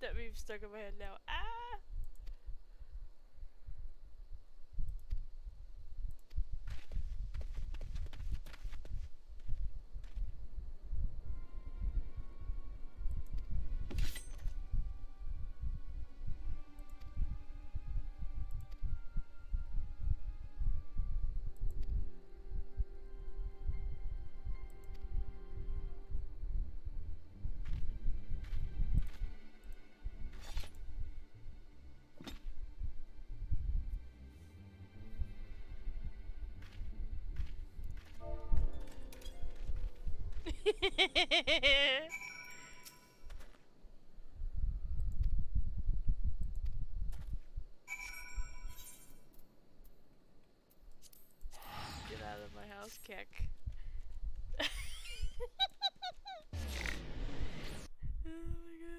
That meme stuck in my head now. Ah! Get out of my house, Keck. Oh my god.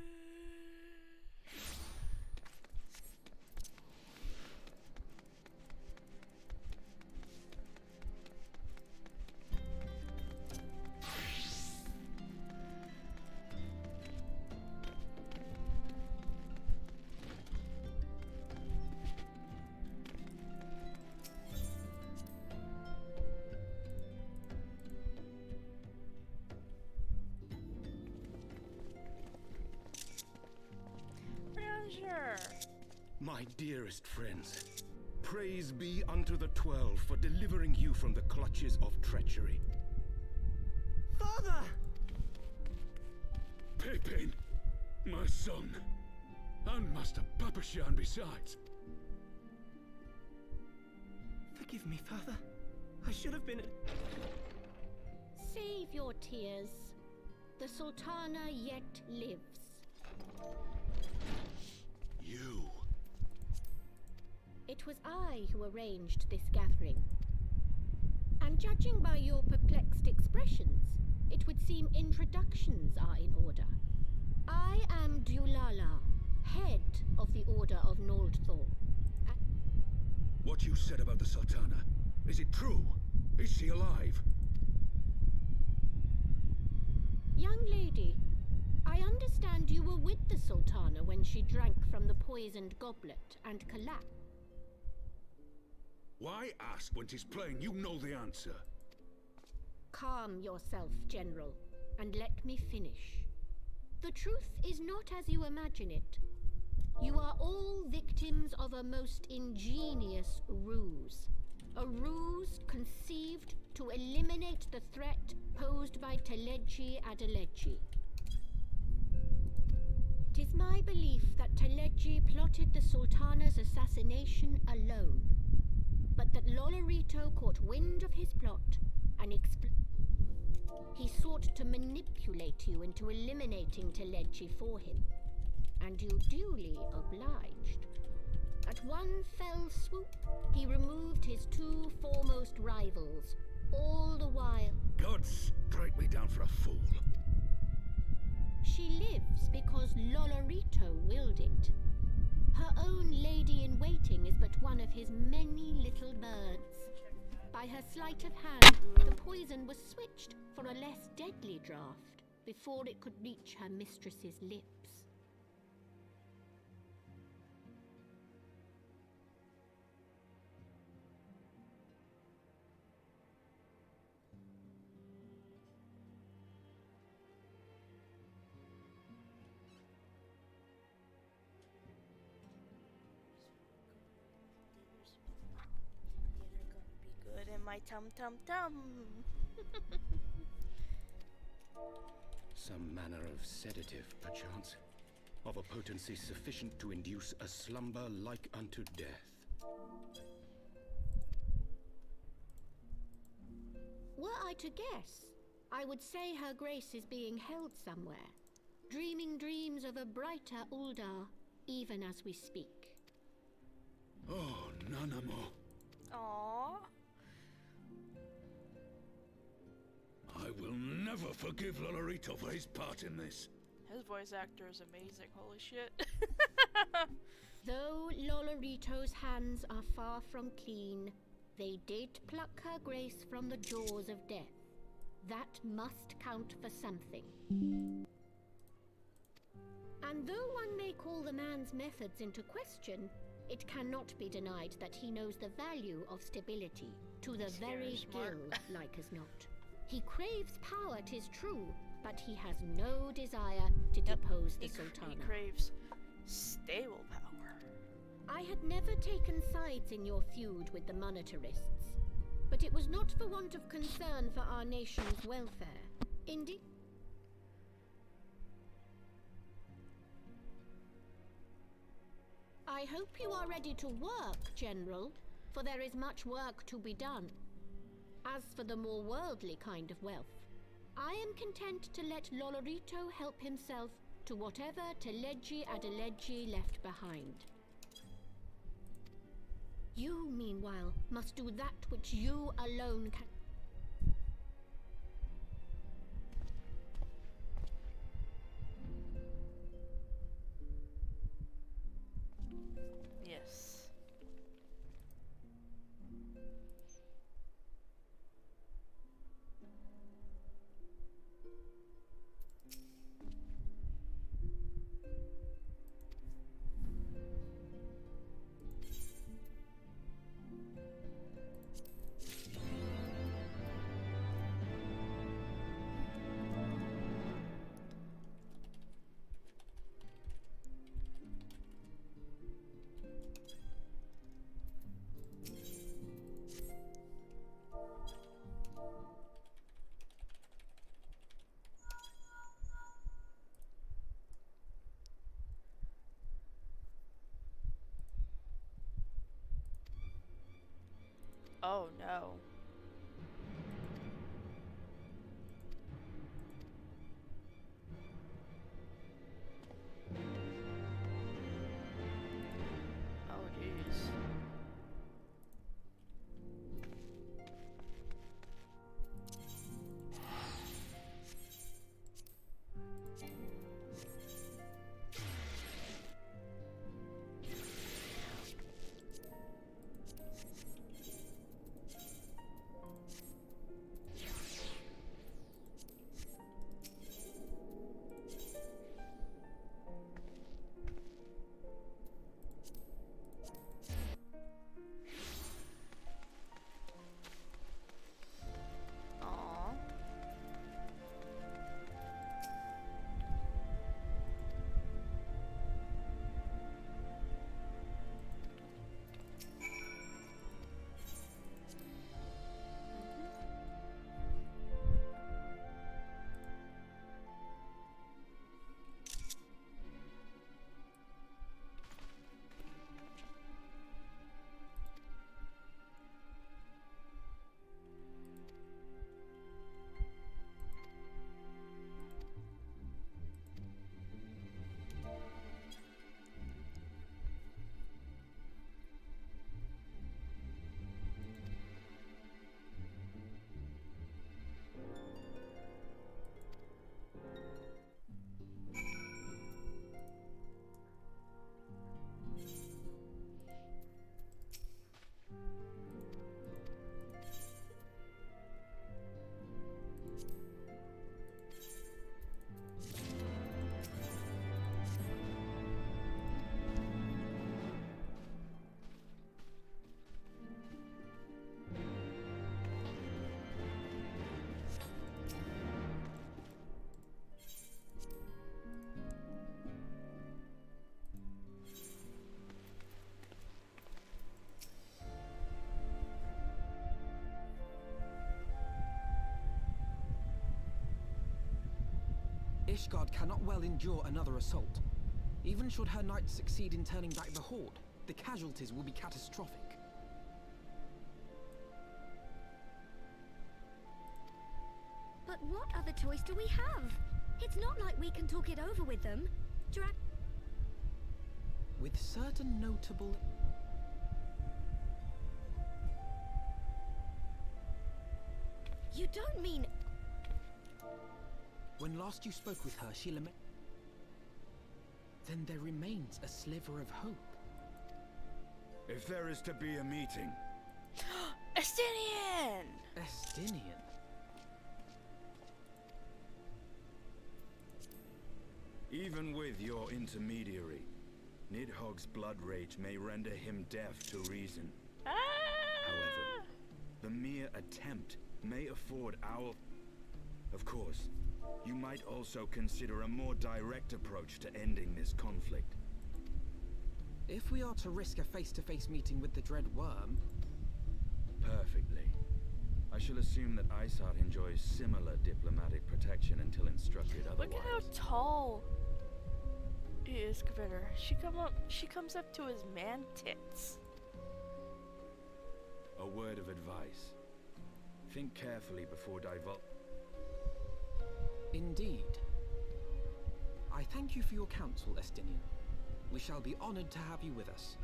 Sure. My dearest friends, praise be unto the 12 for delivering you from the clutches of treachery. Father! Pippin, my son, and Master Papashan besides. Forgive me, Father. I should have been... Save your tears. The Sultana yet lives. You. It was I who arranged this gathering. And judging by your perplexed expressions, it would seem introductions are in order. I am Dulala, head of the Order of Noldthor. What you said about the Sultana, is it true? Is she alive? Young lady, I understand you were with the Sultana when she drank from the poisoned goblet and collapsed. Why ask when 'tis plain you know the answer? Calm yourself, General, and let me finish. The truth is not as you imagine it. You are all victims of a most ingenious ruse. A ruse conceived to eliminate the threat posed by Teleji Adeleji. 'Tis my belief that Teleji plotted the Sultana's assassination alone, but that Lolorito caught wind of his plot and he sought to manipulate you into eliminating Teleji for him, and you duly obliged. At one fell swoop, he removed his two foremost rivals, all the while... God strike me down for a fool. She lives because Lolorito willed it. Her own lady-in-waiting is but one of his many little birds. By her sleight of hand, the poison was switched for a less deadly draught before it could reach her mistress's lips. My tum tum tum. Some manner of sedative, perchance, of a potency sufficient to induce a slumber like unto death. Were I to guess, I would say her grace is being held somewhere, dreaming dreams of a brighter Uldar, even as we speak. Oh, Nanamo. Aww. I will never forgive Lolorito for his part in this. His voice actor is amazing, holy shit. Though Lolorito's hands are far from clean, they did pluck her grace from the jaws of death. That must count for something. And though one may call the man's methods into question, it cannot be denied that he knows the value of stability, to the very smart. gill, like as not. He craves power, 'tis true, but he has no desire to depose the He Sultana. craves stable power. I had never taken sides in your feud with the monetarists, but it was not for want of concern for our nation's welfare. Indeed. I hope you are ready to work, General, for there is much work to be done. As for the more worldly kind of wealth, I am content to let Lolorito help himself to whatever Teleji Adeleji left behind. You, meanwhile, must do that which you alone can. Yes. Oh no. Oh jeez. Aw. Ishgard cannot well endure another assault. Even should her knights succeed in turning back the horde, the casualties will be catastrophic. But what other choice do we have? It's not like we can talk it over with them. With certain notable... You don't mean... When last you spoke with her, she lamented... Then there remains a sliver of hope. If there is to be a meeting, Estinian! Estinian? Even with your intermediary, Nidhogg's blood rage may render him deaf to reason. However, the mere attempt may afford our... Of course, you might also consider a more direct approach to ending this conflict. If we are to risk a face-to-face meeting with the Dread Worm... Perfectly. I shall assume that Isart enjoys similar diplomatic protection until instructed otherwise. Look at how tall he is, Critter. She comes up to his man tits. A word of advice. Think carefully before divulging. Indeed. I thank you for your counsel, Estinian. We shall be honored to have you with us.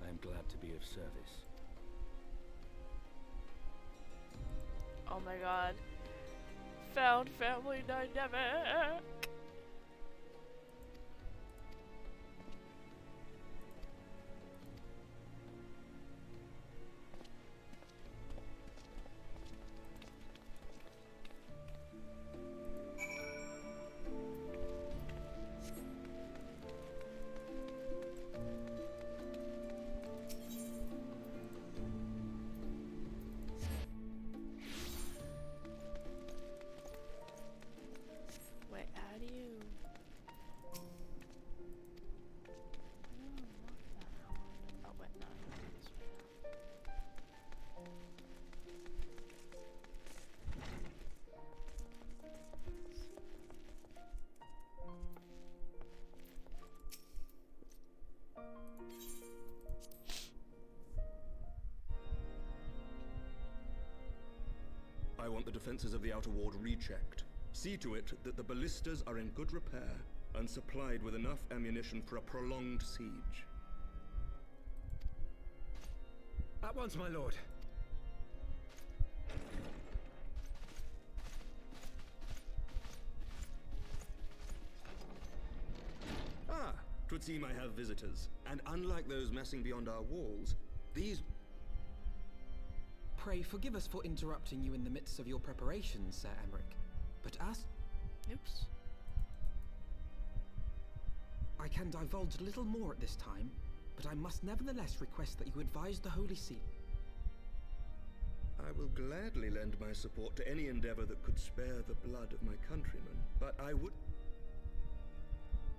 I am glad to be of service. Oh my god. Found family dynamic. Wait, how do you... Oh, wait, no. This way. I want the defenses of the outer ward rechecked. See to it that the ballistas are in good repair and supplied with enough ammunition for a prolonged siege. At once, my lord. Ah, 'twould seem I have visitors. And unlike those messing beyond our walls, these... Pray forgive us for interrupting you in the midst of your preparations, Sir Emmerich. But as... Oops. I can divulge little more at this time, but I must nevertheless request that you advise the Holy See. I will gladly lend my support to any endeavor that could spare the blood of my countrymen, but I would...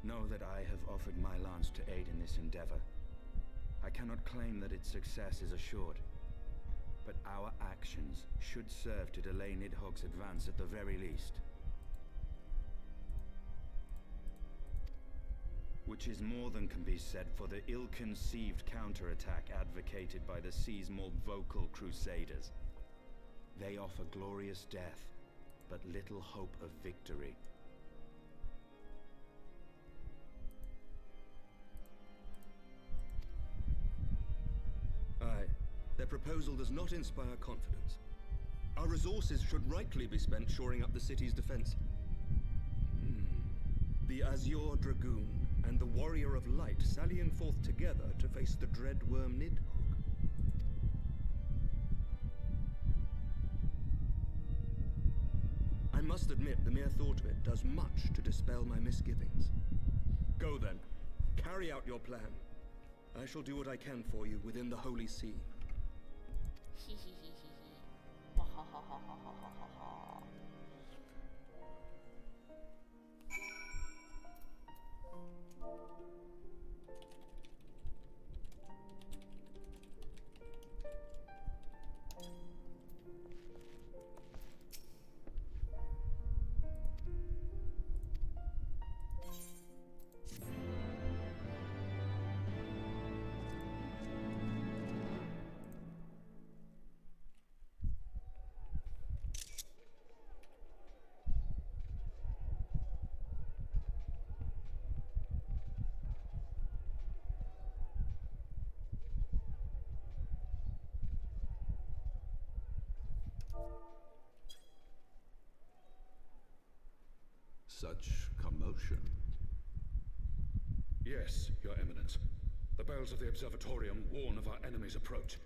Know that I have offered my lance to aid in this endeavor. I cannot claim that its success is assured, but our actions should serve to delay Nidhogg's advance at the very least. Which is more than can be said for the ill-conceived counterattack advocated by the sea's more vocal crusaders. They offer glorious death, but little hope of victory. Aye, their proposal does not inspire confidence. Our resources should rightly be spent shoring up the city's defense. The Azure Dragoon and the Warrior of Light sallying forth together to face the dread worm Nidhogg. I must admit, the mere thought of it does much to dispel my misgivings. Go then, carry out your plan. I shall do what I can for you within the Holy See. Hee hee hee hee hee. Ha ha ha ha ha ha ha ha. Such commotion. Yes, Your Eminence. The bells of the observatorium warn of our enemy's approach.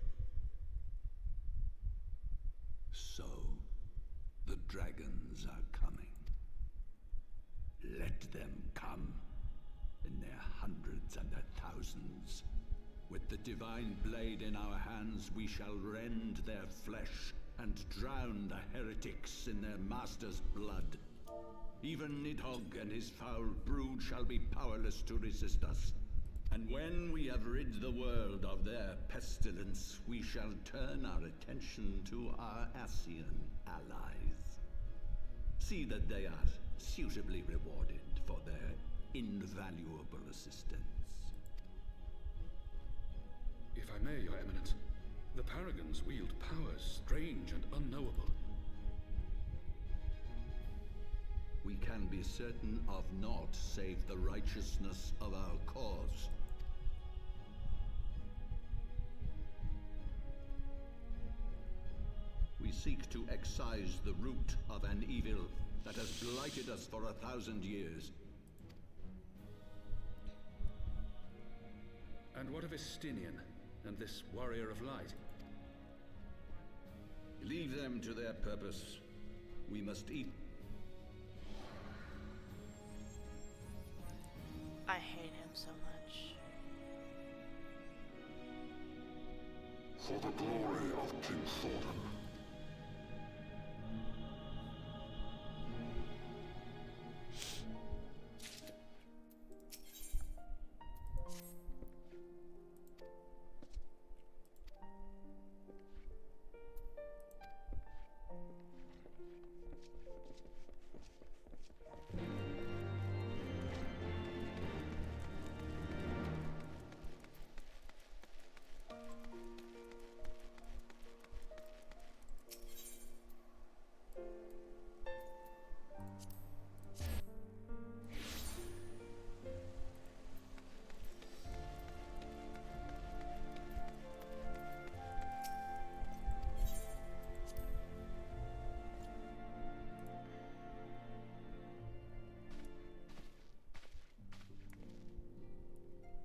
So, the dragons are coming. Let them come, in their hundreds and their thousands. With the divine blade in our hands, we shall rend their flesh and drown the heretics in their master's blood. Even Nidhogg and his foul brood shall be powerless to resist us. And when we have rid the world of their pestilence, we shall turn our attention to our Ascian allies. See that they are suitably rewarded for their invaluable assistance. If I may, Your Eminence, the Paragons wield powers strange and unknowable. We can be certain of naught save the righteousness of our cause. We seek to excise the root of an evil that has blighted us for 1,000 years. And what of Estinian and this warrior of light? Leave them to their purpose. We must eat. I hate him so much. For the glory of King Thornton.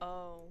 Oh.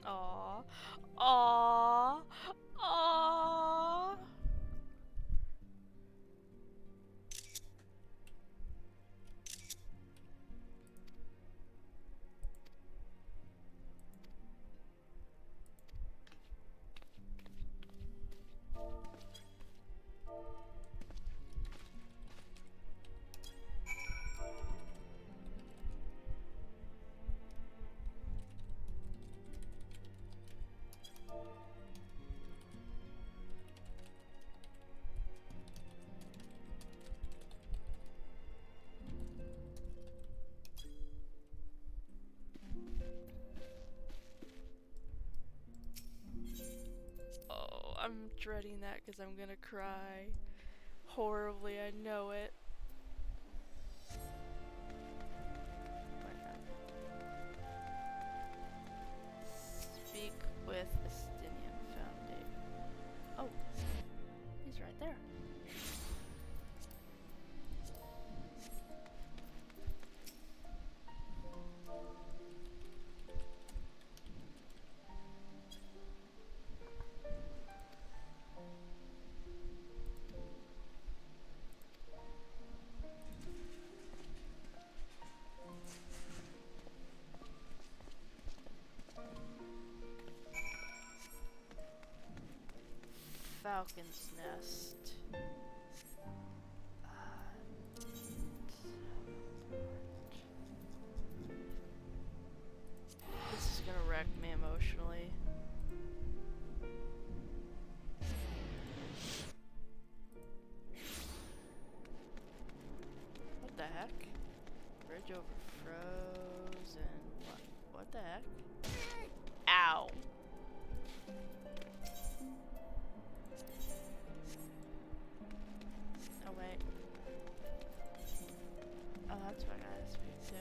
Aww. Aww. Aww. dreading that because I'm gonna cry horribly. I know it. Speak with Estinian Foundation. Oh, he's right there. Falcon's Nest. This is gonna wreck me emotionally. What the heck? Bridge over frozen. What the heck? Ow! Oh wait. Oh, that's what I gotta speak to.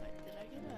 Wait, did I get a...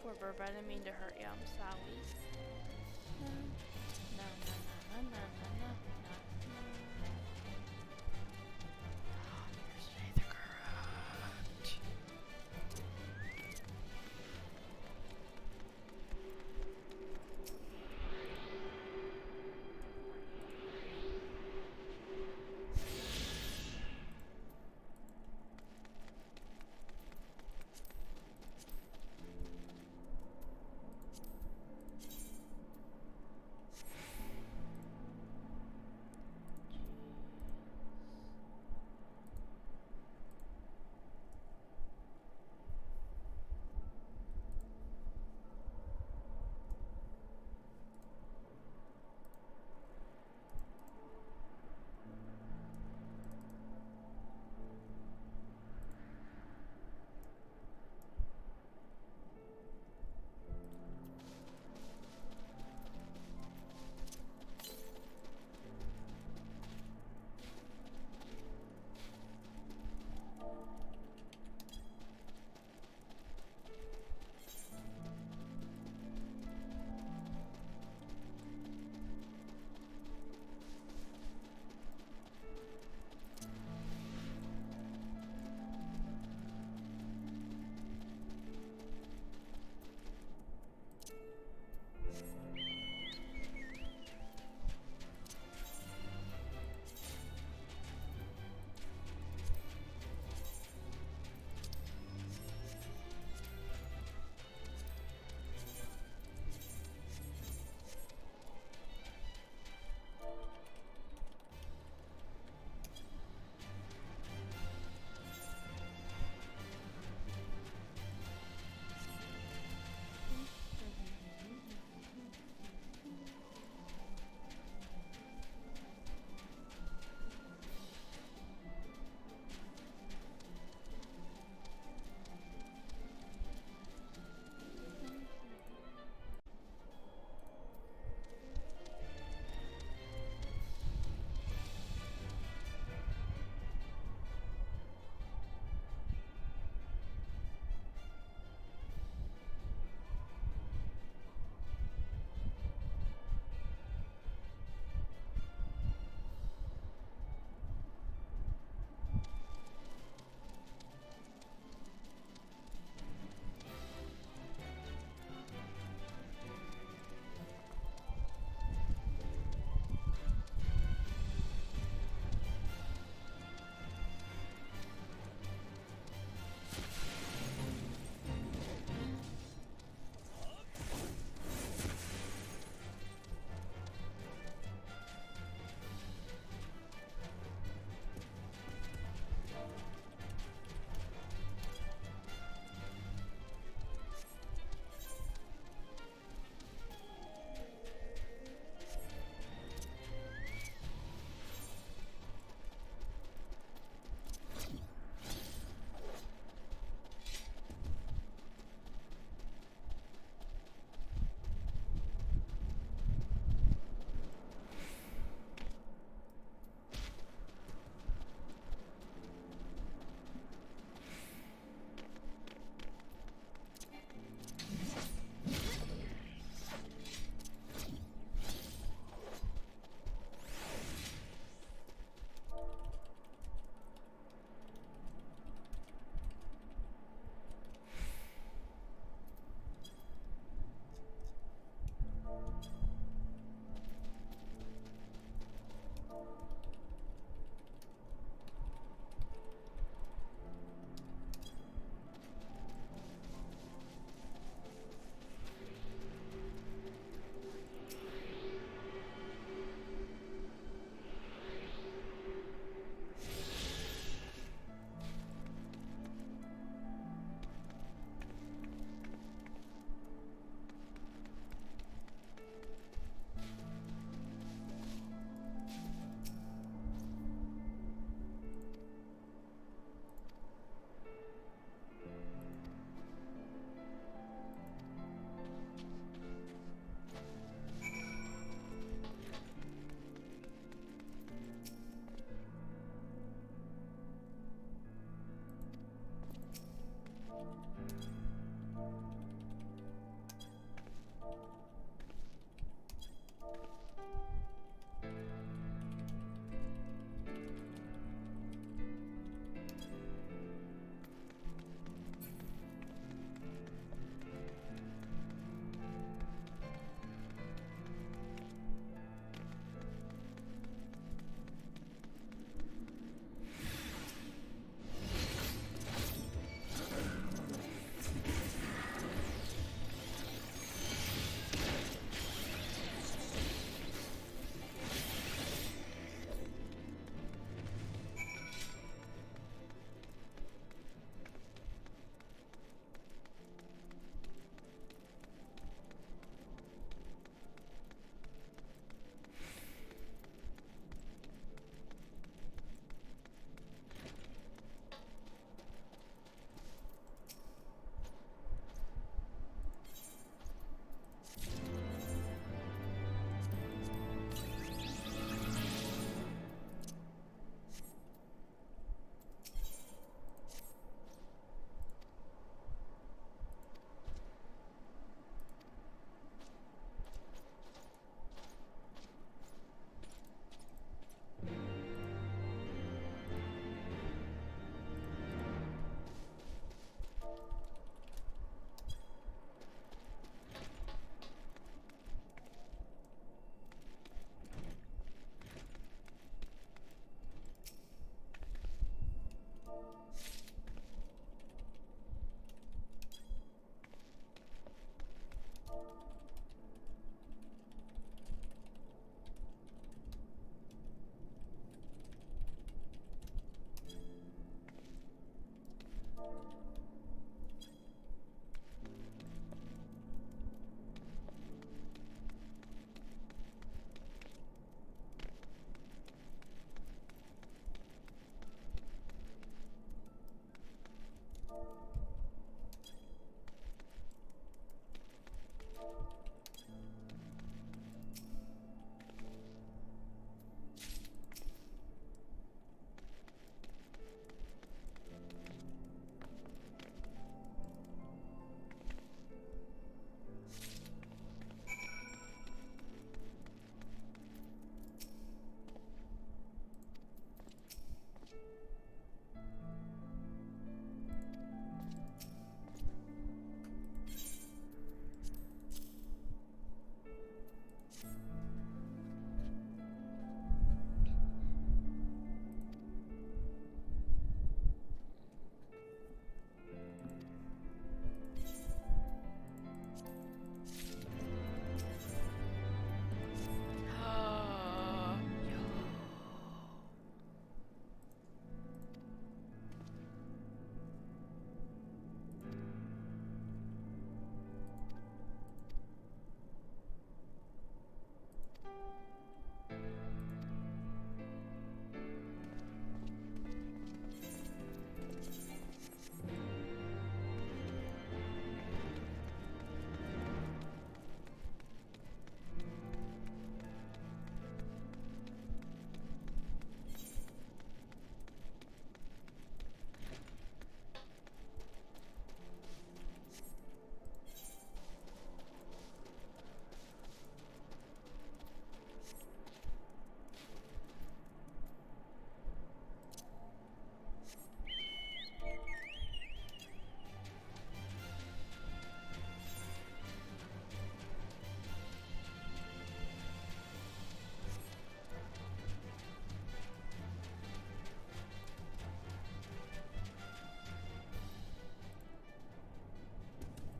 Poor Burb, I didn't mean to hurt you. I'm sorry. No, no, no, no, no, no.